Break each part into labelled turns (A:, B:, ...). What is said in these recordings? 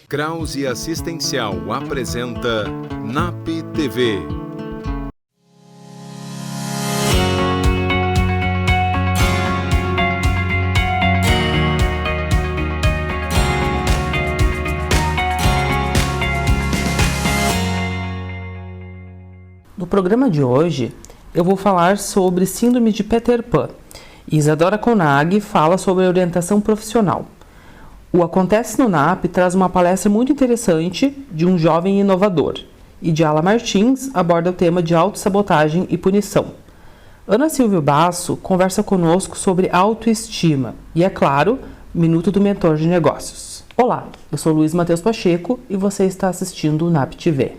A: Krause Assistencial apresenta NAP TV.
B: No programa de hoje, eu vou falar sobre Síndrome de Peter Pan. Isadora Conag fala sobre orientação profissional. O Acontece no NAP traz uma palestra muito interessante de um jovem inovador. E Diala Martins aborda o tema de autossabotagem e punição. Ana Silvia Basso conversa conosco sobre autoestima. E, é claro, Minuto do Mentor de Negócios. Olá, eu sou Luiz Matheus Pacheco e você está assistindo o NAP TV.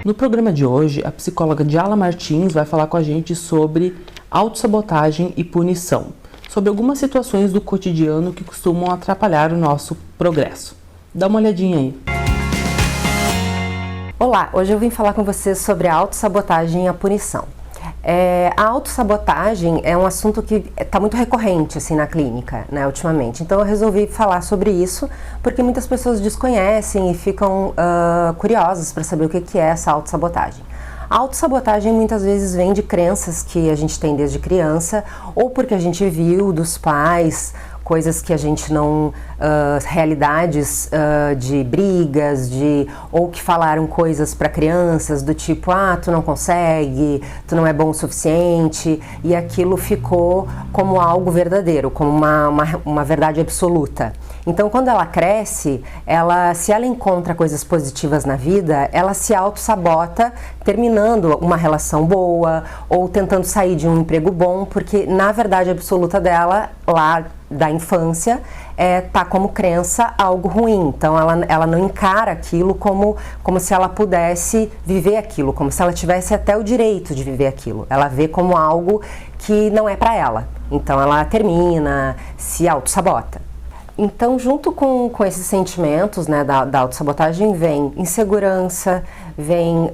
B: No programa de hoje, a psicóloga Diala Martins vai falar com a gente sobre autossabotagem e punição, sobre algumas situações do cotidiano que costumam atrapalhar o nosso progresso. Dá uma olhadinha aí.
C: Olá, hoje eu vim falar com vocês sobre a autossabotagem e a punição. A autossabotagem é um assunto que está muito recorrente assim, na clínica, né, ultimamente. Então eu resolvi falar sobre isso porque muitas pessoas desconhecem e ficam curiosas para saber o que é essa autossabotagem. A autossabotagem muitas vezes vem de crenças que a gente tem desde criança ou porque a gente viu dos pais coisas que a gente não, realidades de brigas, ou que falaram coisas para crianças do tipo, tu não consegue, tu não é bom o suficiente, e aquilo ficou como algo verdadeiro, como uma verdade absoluta. Então, quando ela cresce, se ela encontra coisas positivas na vida, ela se auto-sabota, terminando uma relação boa, ou tentando sair de um emprego bom, porque na verdade absoluta dela, lá da infância, tá como crença algo ruim. Então ela não encara aquilo como se ela pudesse viver aquilo, como se ela tivesse até o direito de viver aquilo. Ela vê como algo que não é para ela. Então ela termina, se auto-sabota. Então, junto com esses sentimentos, né, da autossabotagem, vem insegurança, vem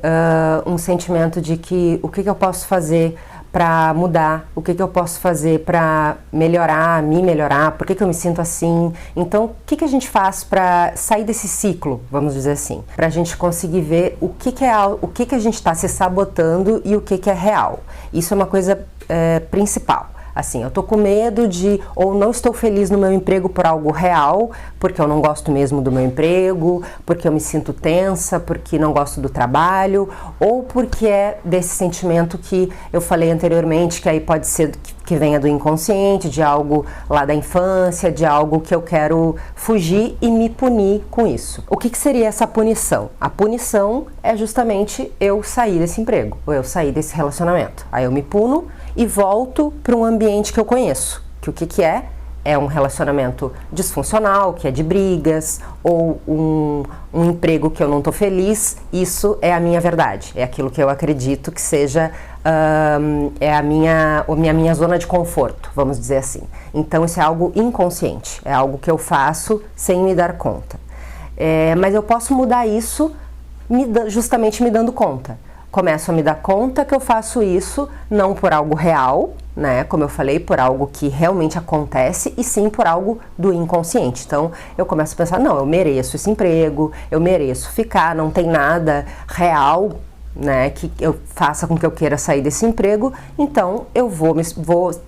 C: um sentimento de que o que eu posso fazer para mudar, o que eu posso fazer para melhorar, me melhorar, por que eu me sinto assim. Então, o que a gente faz para sair desse ciclo, vamos dizer assim, para a gente conseguir ver o que a gente está se sabotando e o que é real. Isso é uma coisa principal. Assim, eu tô com medo ou não estou feliz no meu emprego por algo real, porque eu não gosto mesmo do meu emprego, porque eu me sinto tensa, porque não gosto do trabalho, ou porque é desse sentimento que eu falei anteriormente, que aí pode ser que venha do inconsciente, de algo lá da infância, de algo que eu quero fugir e me punir com isso. O que seria essa punição? A punição é justamente eu sair desse emprego, ou eu sair desse relacionamento. Aí eu me puno e volto para um ambiente que eu conheço. Que o que é? É um relacionamento disfuncional, que é de brigas, ou um emprego que eu não estou feliz. Isso é a minha verdade, é aquilo que eu acredito que seja a minha zona de conforto, vamos dizer assim. Então isso é algo inconsciente, é algo que eu faço sem me dar conta. Mas eu posso mudar isso justamente me dando conta. Começo a me dar conta que eu faço isso não por algo real, né? Como eu falei, por algo que realmente acontece, e sim por algo do inconsciente. Então eu começo a pensar, não, eu mereço esse emprego, eu mereço ficar, não tem nada real, né, que eu faça com que eu queira sair desse emprego, então eu vou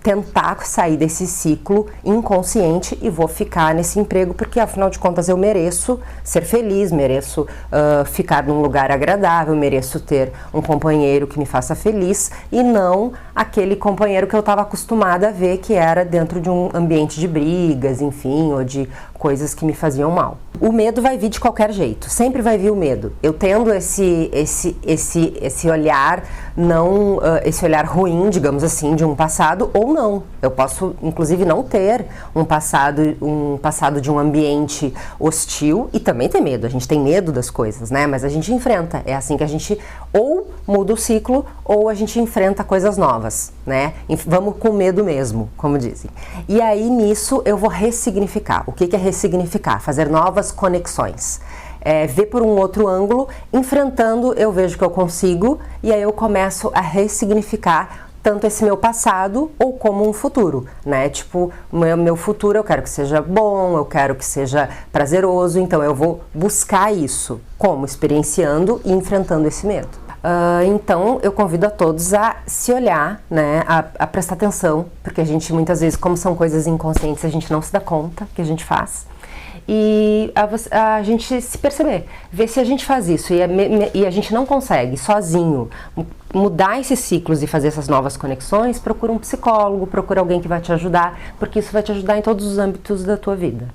C: tentar sair desse ciclo inconsciente e vou ficar nesse emprego, porque afinal de contas eu mereço ser feliz, mereço ficar num lugar agradável, mereço ter um companheiro que me faça feliz e não aquele companheiro que eu estava acostumada a ver que era dentro de um ambiente de brigas, enfim, ou de coisas que me faziam mal. O medo vai vir de qualquer jeito, sempre vai vir o medo. Eu tendo esse olhar não, esse olhar ruim, digamos assim, de um passado, ou não. Eu posso, inclusive, não ter um passado de um ambiente hostil e também ter medo. A gente tem medo das coisas, né? Mas a gente enfrenta. É assim que a gente ou muda o ciclo ou a gente enfrenta coisas novas, né? Vamos com medo mesmo, como dizem. E aí, nisso, eu vou ressignificar. O que é ressignificar? Fazer novas conexões. ver por um outro ângulo, enfrentando, eu vejo que eu consigo, e aí eu começo a ressignificar tanto esse meu passado ou como um futuro, né? Tipo, meu futuro eu quero que seja bom, eu quero que seja prazeroso, então eu vou buscar isso, como? Experienciando e enfrentando esse medo. Então eu convido a todos a se olhar, né? A prestar atenção, porque a gente muitas vezes, como são coisas inconscientes, a gente não se dá conta que a gente faz. E a gente se perceber, ver se a gente faz isso e a gente não consegue sozinho mudar esses ciclos e fazer essas novas conexões, procura um psicólogo, procura alguém que vai te ajudar, porque isso vai te ajudar em todos os âmbitos da tua vida.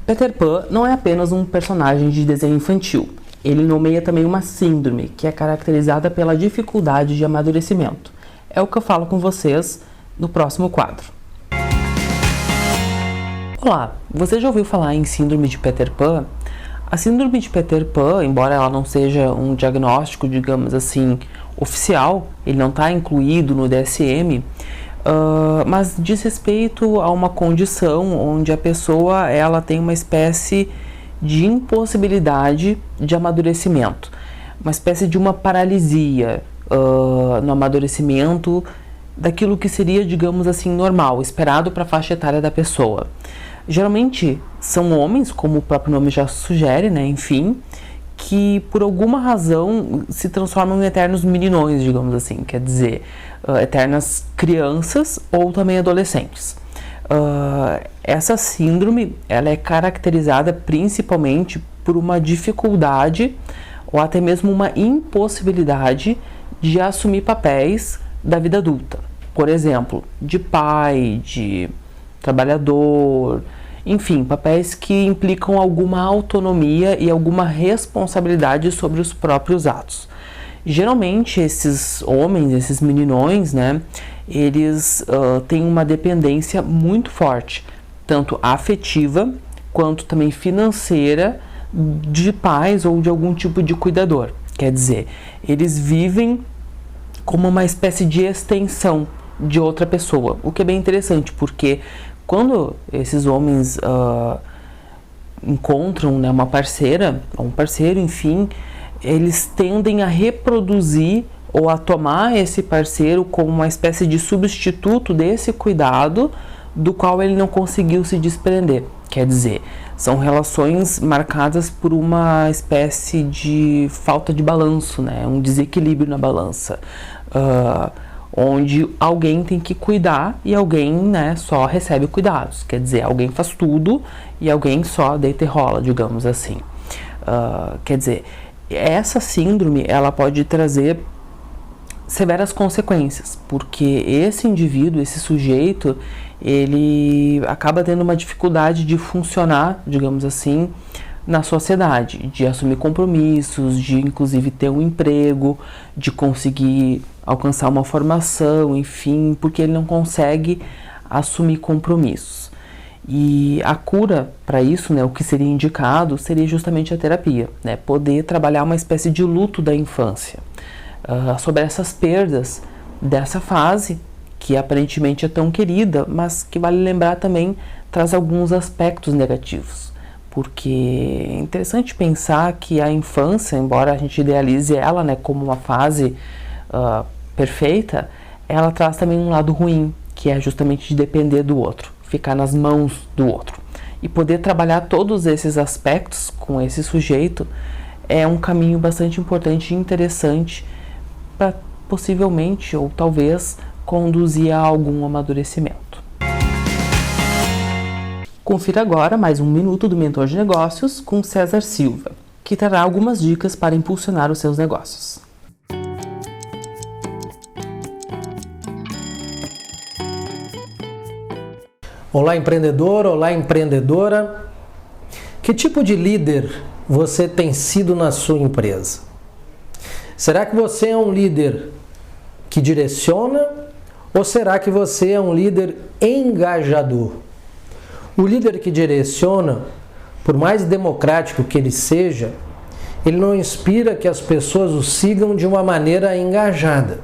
B: Peter Pan não é apenas um personagem de desenho infantil. Ele nomeia também uma síndrome, que é caracterizada pela dificuldade de amadurecimento. É o que eu falo com vocês no próximo quadro. Olá, você já ouviu falar em síndrome de Peter Pan? A síndrome de Peter Pan, embora ela não seja um diagnóstico, digamos assim, oficial, ele não está incluído no DSM, mas diz respeito a uma condição onde a pessoa ela tem uma espécie de impossibilidade de amadurecimento, uma espécie de uma paralisia no amadurecimento daquilo que seria, digamos assim, normal, esperado para a faixa etária da pessoa. Geralmente são homens, como o próprio nome já sugere, né? Enfim, que por alguma razão se transformam em eternos meninões, digamos assim, quer dizer, eternas crianças ou também adolescentes. Essa síndrome ela é caracterizada principalmente por uma dificuldade ou até mesmo uma impossibilidade de assumir papéis da vida adulta. Por exemplo, de pai, de trabalhador, enfim, papéis que implicam alguma autonomia e alguma responsabilidade sobre os próprios atos. Geralmente esses homens, esses meninões, né, eles têm uma dependência muito forte, tanto afetiva quanto também financeira, de pais ou de algum tipo de cuidador. Quer dizer, eles vivem como uma espécie de extensão de outra pessoa, o que é bem interessante, porque quando esses homens encontram, né, uma parceira, um parceiro, enfim, eles tendem a reproduzir ou a tomar esse parceiro como uma espécie de substituto desse cuidado do qual ele não conseguiu se desprender. Quer dizer, são relações marcadas por uma espécie de falta de balanço, né, um desequilíbrio na balança, onde alguém tem que cuidar e alguém, né, só recebe cuidados. Quer dizer, alguém faz tudo e alguém só deita e rola, digamos assim. Quer dizer, essa síndrome ela pode trazer severas consequências, porque esse indivíduo, esse sujeito, ele acaba tendo uma dificuldade de funcionar, digamos assim, na sociedade, de assumir compromissos, de inclusive ter um emprego, de conseguir alcançar uma formação, enfim, porque ele não consegue assumir compromissos. E a cura para isso, né, o que seria indicado, seria justamente a terapia, né, poder trabalhar uma espécie de luto da infância, sobre essas perdas dessa fase, que aparentemente é tão querida, mas que vale lembrar também, traz alguns aspectos negativos. Porque é interessante pensar que a infância, embora a gente idealize ela, né, como uma fase perfeita, ela traz também um lado ruim, que é justamente de depender do outro, ficar nas mãos do outro. E poder trabalhar todos esses aspectos com esse sujeito é um caminho bastante importante e interessante para possivelmente ou talvez conduzir a algum amadurecimento. Confira agora mais um minuto do Mentor de Negócios com César Silva, que trará algumas dicas para impulsionar os seus negócios.
D: Olá, empreendedor, olá, empreendedora. Que tipo de líder você tem sido na sua empresa? Será que você é um líder que direciona ou será que você é um líder engajador? O líder que direciona, por mais democrático que ele seja, ele não inspira que as pessoas o sigam de uma maneira engajada.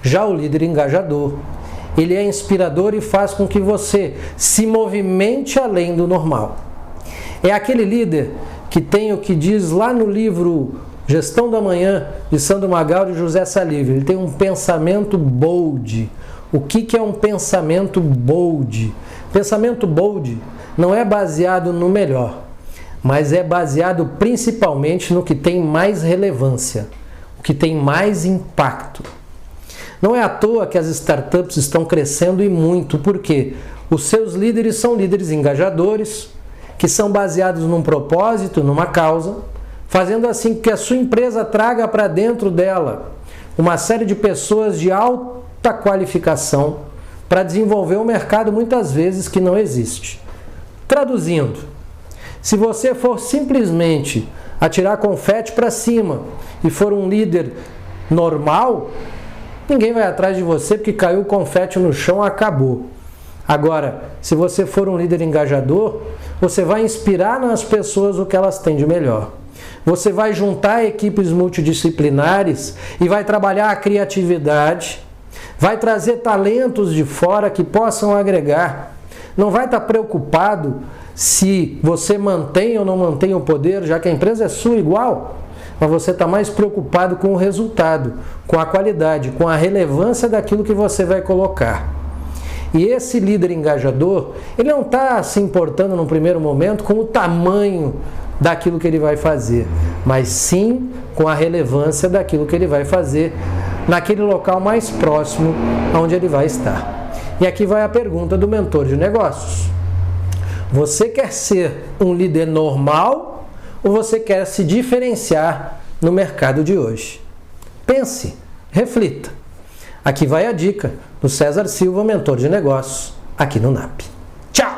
D: Já o líder engajador, ele é inspirador e faz com que você se movimente além do normal. É aquele líder que tem o que diz lá no livro Gestão da Manhã, de Sandro Magaldi e José Salive. Ele tem um pensamento bold. O que é um pensamento bold? Pensamento bold não é baseado no melhor, mas é baseado principalmente no que tem mais relevância, o que tem mais impacto. Não é à toa que as startups estão crescendo e muito, porque os seus líderes são líderes engajadores, que são baseados num propósito, numa causa, fazendo assim que a sua empresa traga para dentro dela uma série de pessoas de alta qualificação para desenvolver um mercado muitas vezes que não existe. Traduzindo, se você for simplesmente atirar confete para cima e for um líder normal, ninguém vai atrás de você porque caiu o confete no chão, acabou. Agora, se você for um líder engajador, você vai inspirar nas pessoas o que elas têm de melhor. Você vai juntar equipes multidisciplinares e vai trabalhar a criatividade, vai trazer talentos de fora que possam agregar. Não vai estar preocupado se você mantém ou não mantém o poder, já que a empresa é sua igual, mas você está mais preocupado com o resultado, com a qualidade, com a relevância daquilo que você vai colocar. E esse líder engajador, ele não está se importando num primeiro momento com o tamanho daquilo que ele vai fazer, mas sim com a relevância daquilo que ele vai fazer naquele local mais próximo onde ele vai estar. E aqui vai a pergunta do mentor de negócios. Você quer ser um líder normal ou você quer se diferenciar no mercado de hoje? Pense, reflita. Aqui vai a dica do César Silva, mentor de negócios, aqui no NAP. Tchau!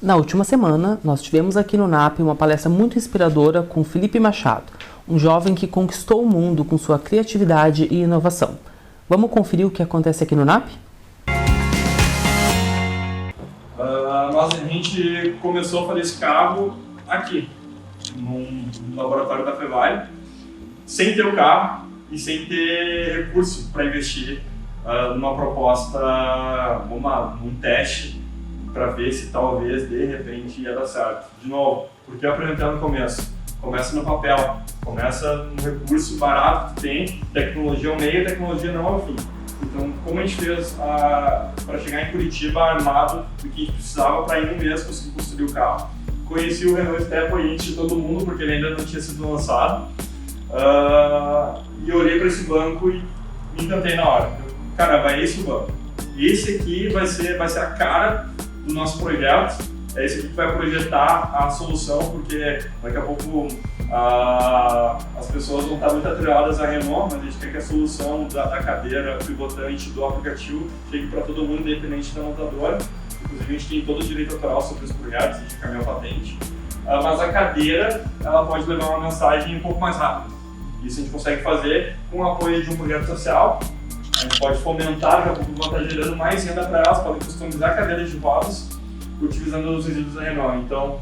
B: Na última semana, nós tivemos aqui no NAP uma palestra muito inspiradora com Felipe Machado, um jovem que conquistou o mundo com sua criatividade e inovação. Vamos conferir o que acontece aqui no NAP?
E: A gente começou a fazer esse carro aqui, num laboratório da Fevale, sem ter o carro e sem ter recurso para investir numa proposta, num teste, para ver se talvez, de repente, ia dar certo. De novo, porque eu apresentei no começo. Começa no papel, começa no recurso barato que tem, tecnologia é o meio, tecnologia não é o fim. Então, como a gente fez para chegar em Curitiba armado do que a gente precisava para em um mês conseguir construir o carro? Conheci o Renault Stepway antes de todo mundo, porque ele ainda não tinha sido lançado, e eu olhei para esse banco e me encantei na hora. Cara, vai esse o banco. Esse aqui vai ser a cara do nosso projeto. É esse aqui que vai projetar a solução, porque daqui a pouco as pessoas vão estar muito atreladas à Renault, mas a gente quer que a solução da cadeira pivotante do aplicativo chegue para todo mundo, independente da montadora. Inclusive a gente tem todo o direito autoral sobre os projetos, a gente caminha a patente. Mas a cadeira, ela pode levar uma mensagem um pouco mais rápida. Isso a gente consegue fazer com o apoio de um projeto social. A gente pode fomentar, daqui a pouco vão estar gerando mais renda para elas, podem customizar cadeiras de rodas utilizando os resíduos da Renault. Então,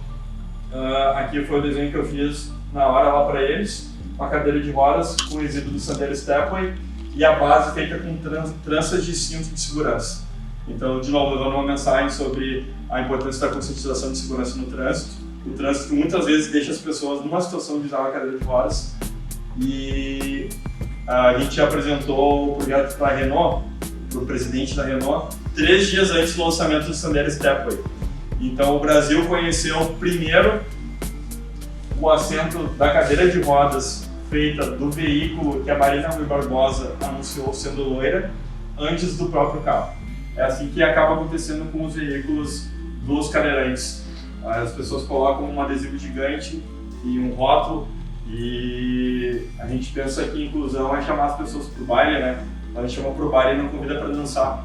E: aqui foi o desenho que eu fiz na hora lá para eles, uma cadeira de rodas com resíduo do Sandero Stepway e a base feita com tranças de cinto de segurança. Então, de novo, levando uma mensagem sobre a importância da conscientização de segurança no trânsito. O trânsito muitas vezes deixa as pessoas numa situação de usar uma cadeira de rodas. E a gente apresentou o projeto para a Renault, para o presidente da Renault, 3 dias antes do lançamento do Sandero Stepway. Então, o Brasil conheceu primeiro o assento da cadeira de rodas feita do veículo que a Marina Rui Barbosa anunciou sendo loira, antes do próprio carro. É assim que acaba acontecendo com os veículos dos cadeirantes. As pessoas colocam um adesivo gigante e um rótulo, e a gente pensa que inclusão é chamar as pessoas para o baile, né? A gente chama para o baile e não convida para dançar.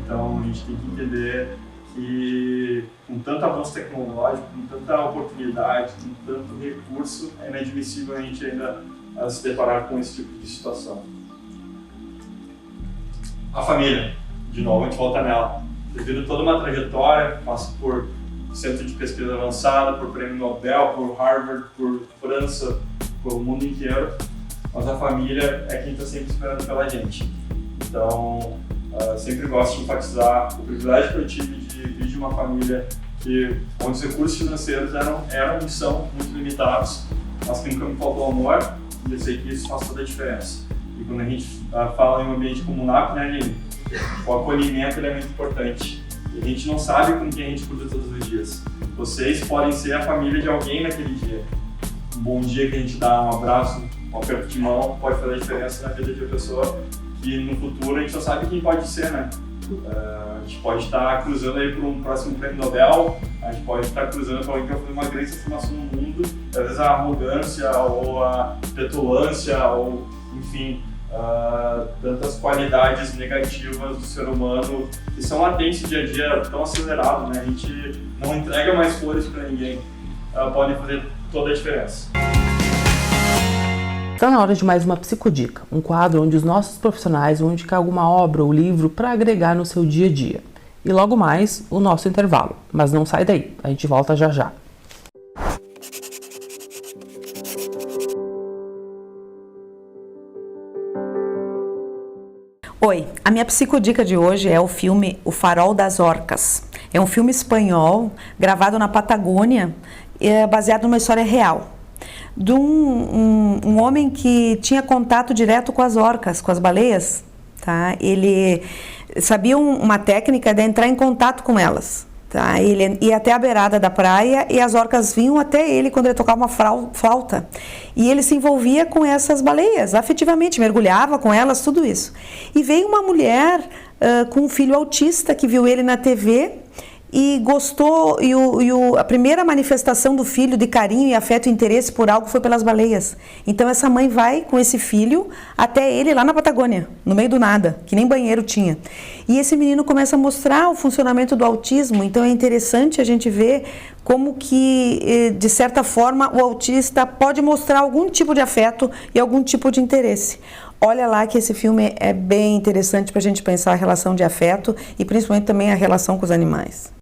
E: Então, a gente tem que entender que com tanto avanço tecnológico, com tanta oportunidade, com tanto recurso, é inadmissível a gente ainda se deparar com esse tipo de situação. A família, de novo, a gente volta nela. Devido toda uma trajetória, passa por centro de pesquisa avançada, por prêmio Nobel, por Harvard, por França, por o mundo inteiro, mas a família é quem está sempre esperando pela gente. Então, sempre gosto de enfatizar o privilégio que eu tive de vir de uma família onde os recursos financeiros eram e são muito limitados, mas que nunca me faltou amor, e eu sei que isso faz toda a diferença. E quando a gente fala em um ambiente como o NAP, né, Aline, o acolhimento ele é muito importante. E a gente não sabe com quem a gente cruza todos os dias. Vocês podem ser a família de alguém naquele dia. Um bom dia que a gente dá um abraço, um aperto de mão, pode fazer a diferença na vida de uma pessoa que no futuro a gente não sabe quem pode ser, né? A gente pode estar cruzando aí para um próximo prêmio Nobel, a gente pode estar cruzando para alguém que vai fazer uma grande transformação no mundo. Às vezes a arrogância ou a petulância ou, enfim, tantas qualidades negativas do ser humano que são latentes no dia a dia, tão acelerado, né? A gente não entrega mais flores para ninguém, podem fazer toda a diferença.
B: Está na hora de mais uma Psicodica, um quadro onde os nossos profissionais vão indicar alguma obra ou livro para agregar no seu dia a dia. E logo mais, o nosso intervalo. Mas não sai daí, a gente volta já já.
F: Oi, a minha psicodica de hoje é o filme O Farol das Orcas. É um filme espanhol, gravado na Patagônia, baseado numa história real. De um homem que tinha contato direto com as orcas, com as baleias. Tá? Ele sabia uma técnica de entrar em contato com elas. Tá? Ele ia até a beirada da praia e as orcas vinham até ele quando ele tocava uma flauta. E ele se envolvia com essas baleias, afetivamente, mergulhava com elas, tudo isso. E veio uma mulher com um filho autista que viu ele na TV e gostou, a primeira manifestação do filho de carinho e afeto e interesse por algo foi pelas baleias. Então essa mãe vai com esse filho até ele lá na Patagônia, no meio do nada, que nem banheiro tinha. E esse menino começa a mostrar o funcionamento do autismo, então é interessante a gente ver como que, de certa forma, o autista pode mostrar algum tipo de afeto e algum tipo de interesse. Olha lá que esse filme é bem interessante para a gente pensar a relação de afeto e principalmente também a relação com os animais.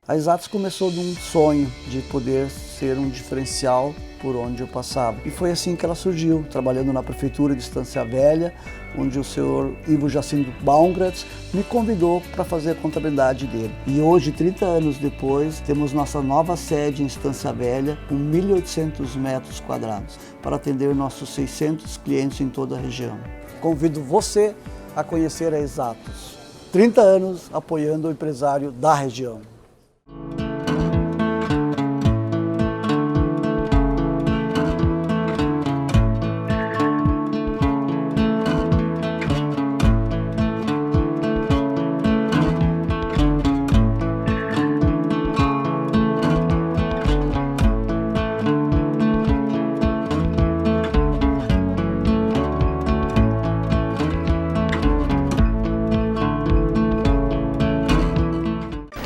G: A Exatos começou de um sonho de poder ser um diferencial por onde eu passava. E foi assim que ela surgiu, trabalhando na Prefeitura de Estância Velha, onde o senhor Ivo Jacinto Baumgratz me convidou para fazer a contabilidade dele. E hoje, 30 anos depois, temos nossa nova sede em Estância Velha, com 1.800 metros quadrados, para atender nossos 600 clientes em toda a região. Convido você a conhecer a Exatos. 30 anos apoiando o empresário da região.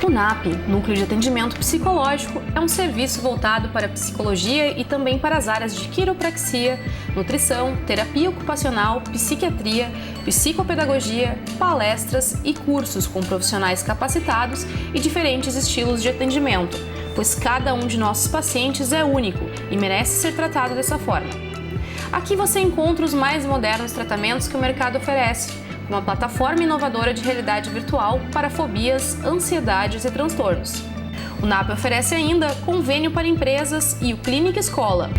H: O NAP, Núcleo de Atendimento Psicológico, é um serviço voltado para a psicologia e também para as áreas de quiropraxia, nutrição, terapia ocupacional, psiquiatria, psicopedagogia, palestras e cursos com profissionais capacitados e diferentes estilos de atendimento, pois cada um de nossos pacientes é único e merece ser tratado dessa forma. Aqui você encontra os mais modernos tratamentos que o mercado oferece, uma plataforma inovadora de realidade virtual para fobias, ansiedades e transtornos. O NAP oferece ainda convênio para empresas e o Clínica Escola.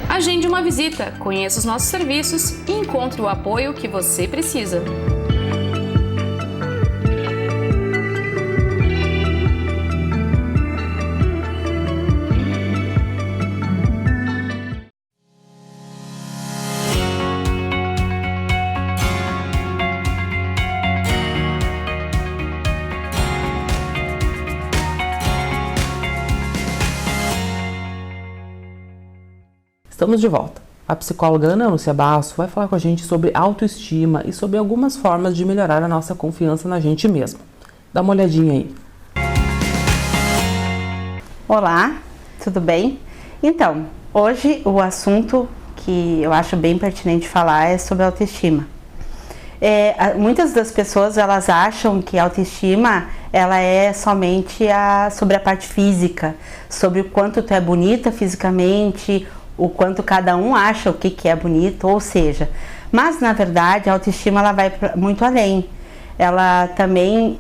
H: Agende uma visita, conheça os nossos serviços e encontre o apoio que você precisa.
B: Estamos de volta. A psicóloga Ana Lúcia Basso vai falar com a gente sobre autoestima e sobre algumas formas de melhorar a nossa confiança na gente mesmo. Dá uma olhadinha aí.
I: Olá, tudo bem? Então, hoje o assunto que eu acho bem pertinente falar é sobre autoestima. Muitas das pessoas, elas acham que a autoestima, ela é somente sobre a parte física, sobre o quanto tu é bonita fisicamente, o quanto cada um acha o que é bonito, ou seja, mas na verdade a autoestima ela vai muito além. Ela também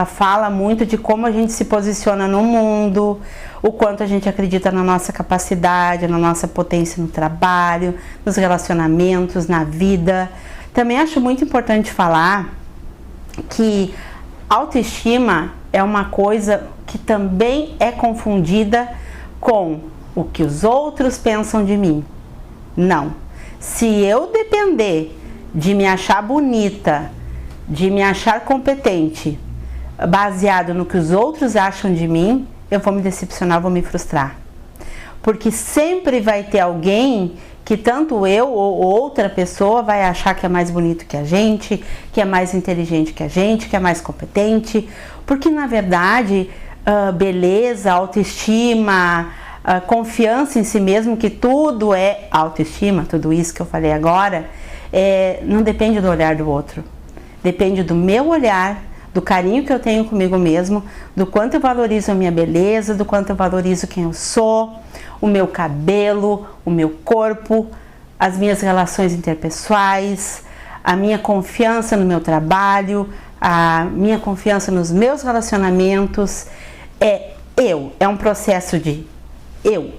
I: fala muito de como a gente se posiciona no mundo, o quanto a gente acredita na nossa capacidade, na nossa potência no trabalho, nos relacionamentos, na vida. Também acho muito importante falar que autoestima é uma coisa que também é confundida com o que os outros pensam de mim. Não. Se eu depender de me achar bonita, de me achar competente, baseado no que os outros acham de mim, eu vou me decepcionar, vou me frustrar. Porque sempre vai ter alguém que tanto eu ou outra pessoa vai achar que é mais bonito que a gente, que é mais inteligente que a gente, que é mais competente. Porque na verdade, beleza, autoestima, confiança em si mesmo, que tudo é autoestima, tudo isso que eu falei agora, não depende do olhar do outro. Depende do meu olhar, do carinho que eu tenho comigo mesmo, do quanto eu valorizo a minha beleza, do quanto eu valorizo quem eu sou, o meu cabelo, o meu corpo, as minhas relações interpessoais, a minha confiança no meu trabalho, a minha confiança nos meus relacionamentos. É um processo de eu,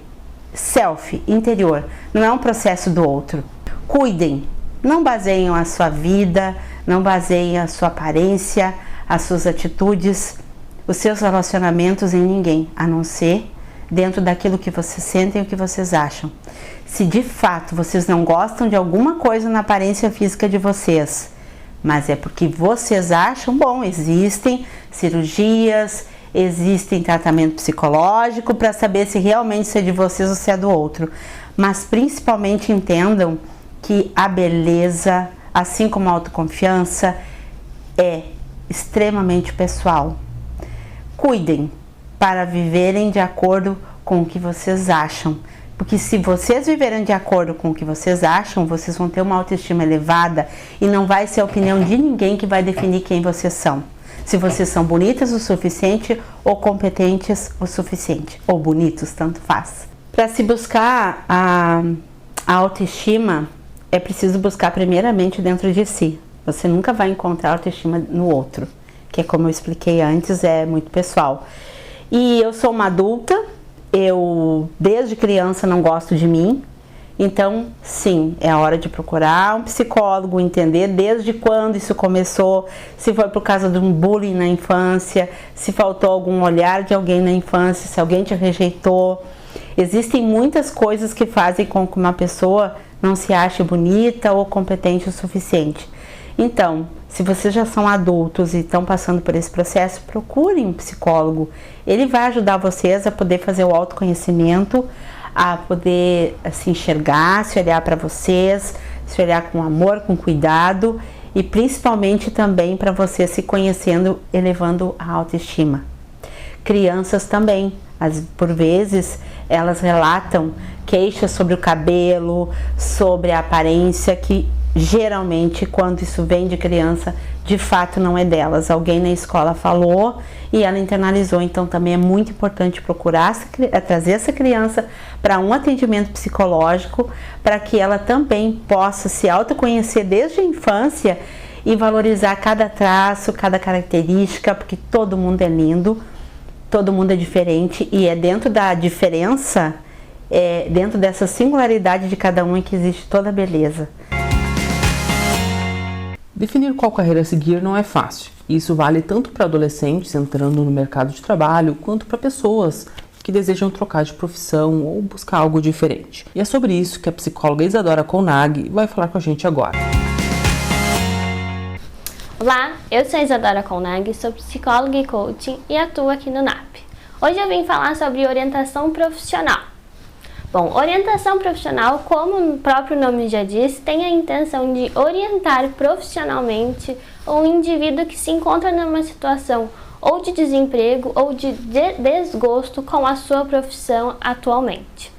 I: self, interior, não é um processo do outro. Cuidem, não baseiem a sua vida, não baseiem a sua aparência, as suas atitudes, os seus relacionamentos em ninguém, a não ser dentro daquilo que vocês sentem e o que vocês acham. Se de fato vocês não gostam de alguma coisa na aparência física de vocês, mas é porque vocês acham, bom, existem cirurgias, existem tratamento psicológico para saber se realmente isso é de vocês ou se é do outro. Mas principalmente entendam que a beleza, assim como a autoconfiança, é extremamente pessoal. Cuidem para viverem de acordo com o que vocês acham, porque se vocês viverem de acordo com o que vocês acham, vocês vão ter uma autoestima elevada e não vai ser a opinião de ninguém que vai definir quem vocês são. Se vocês são bonitas o suficiente ou competentes o suficiente, ou bonitos, tanto faz. Para se buscar a autoestima, é preciso buscar primeiramente dentro de si. Você nunca vai encontrar autoestima no outro, que é como eu expliquei antes, é muito pessoal. E eu sou uma adulta, eu desde criança não gosto de mim, então sim, é a hora de procurar um psicólogo, entender desde quando isso começou, se foi por causa de um bullying na infância, se faltou algum olhar de alguém na infância, se alguém te rejeitou. Existem muitas coisas que fazem com que uma pessoa não se ache bonita ou competente o suficiente. Então, se vocês já são adultos e estão passando por esse processo, procurem um psicólogo. Ele vai ajudar vocês a poder fazer o autoconhecimento, a poder se enxergar, se olhar para vocês, se olhar com amor, com cuidado e principalmente também para vocês se conhecendo, elevando a autoestima. Crianças também, por vezes, elas relatam queixas sobre o cabelo, sobre a aparência, que geralmente quando isso vem de criança, de fato não é delas. Alguém na escola falou e ela internalizou. Então também é muito importante procurar trazer essa criança para um atendimento psicológico, para que ela também possa se autoconhecer desde a infância e valorizar cada traço, cada característica, porque todo mundo é lindo, todo mundo é diferente e é dentro da diferença, dentro dessa singularidade de cada um que existe toda a beleza.
B: Definir qual carreira seguir não é fácil. Isso vale tanto para adolescentes entrando no mercado de trabalho, quanto para pessoas que desejam trocar de profissão ou buscar algo diferente. E é sobre isso que a psicóloga Isadora Colnaghi vai falar com a gente agora.
J: Olá, eu sou a Isadora Colnaghi, sou psicóloga e coaching e atuo aqui no NAP. Hoje eu vim falar sobre orientação profissional. Bom, orientação profissional, como o próprio nome já diz, tem a intenção de orientar profissionalmente um indivíduo que se encontra numa situação ou de desemprego ou de desgosto com a sua profissão atualmente.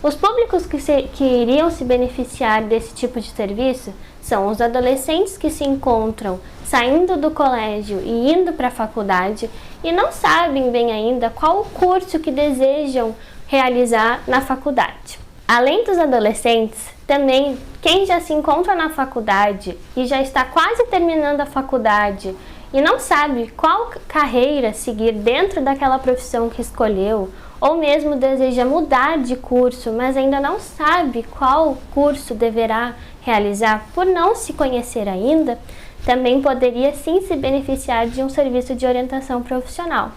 J: Os públicos que iriam se beneficiar desse tipo de serviço são os adolescentes que se encontram saindo do colégio e indo para a faculdade e não sabem bem ainda qual o curso que desejam realizar na faculdade. Além dos adolescentes, também quem já se encontra na faculdade e já está quase terminando a faculdade e não sabe qual carreira seguir dentro daquela profissão que escolheu, ou mesmo deseja mudar de curso, mas ainda não sabe qual curso deverá realizar por não se conhecer ainda, também poderia sim se beneficiar de um serviço de orientação profissional.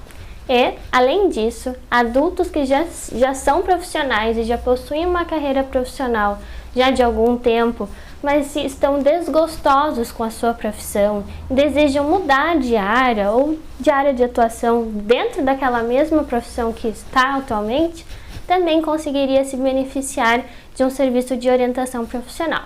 J: E, além disso, adultos que já são profissionais e já possuem uma carreira profissional já de algum tempo, mas estão desgostosos com a sua profissão, desejam mudar de área ou de área de atuação dentro daquela mesma profissão que está atualmente, também conseguiria se beneficiar de um serviço de orientação profissional.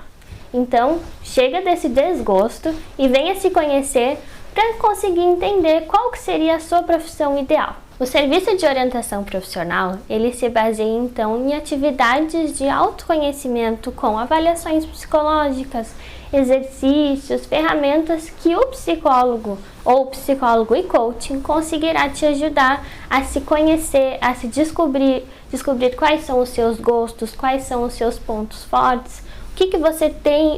J: Então, chega desse desgosto e venha se conhecer para conseguir entender qual que seria a sua profissão ideal. O serviço de orientação profissional, ele se baseia então em atividades de autoconhecimento com avaliações psicológicas, exercícios, ferramentas que o psicólogo ou psicólogo e coaching conseguirá te ajudar a se conhecer, a se descobrir quais são os seus gostos, quais são os seus pontos fortes, o que você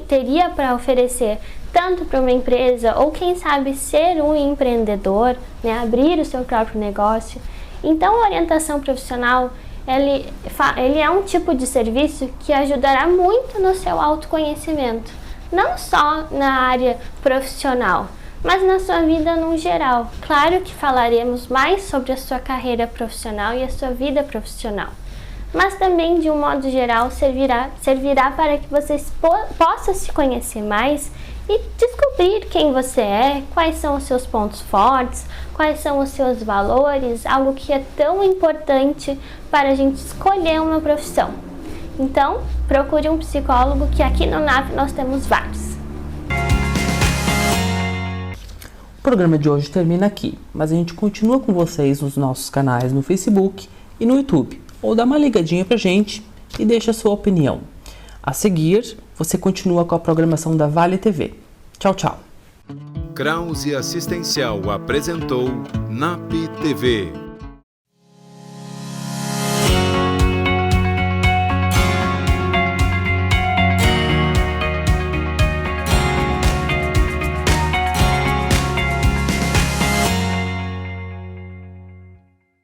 J: teria para oferecer tanto para uma empresa ou quem sabe ser um empreendedor, né, abrir o seu próprio negócio. Então a orientação profissional ele é um tipo de serviço que ajudará muito no seu autoconhecimento, não só na área profissional, mas na sua vida no geral. Claro que falaremos mais sobre a sua carreira profissional e a sua vida profissional, mas também de um modo geral servirá para que você possa se conhecer mais e descobrir quem você é, quais são os seus pontos fortes, quais são os seus valores, algo que é tão importante para a gente escolher uma profissão. Então, procure um psicólogo, que aqui no NAP nós temos vários.
B: O programa de hoje termina aqui, mas a gente continua com vocês nos nossos canais no Facebook e no YouTube, ou dá uma ligadinha pra gente e deixa a sua opinião. A seguir, você continua com a programação da Vale TV. Tchau, tchau.
A: Krause Assistencial apresentou NAP TV.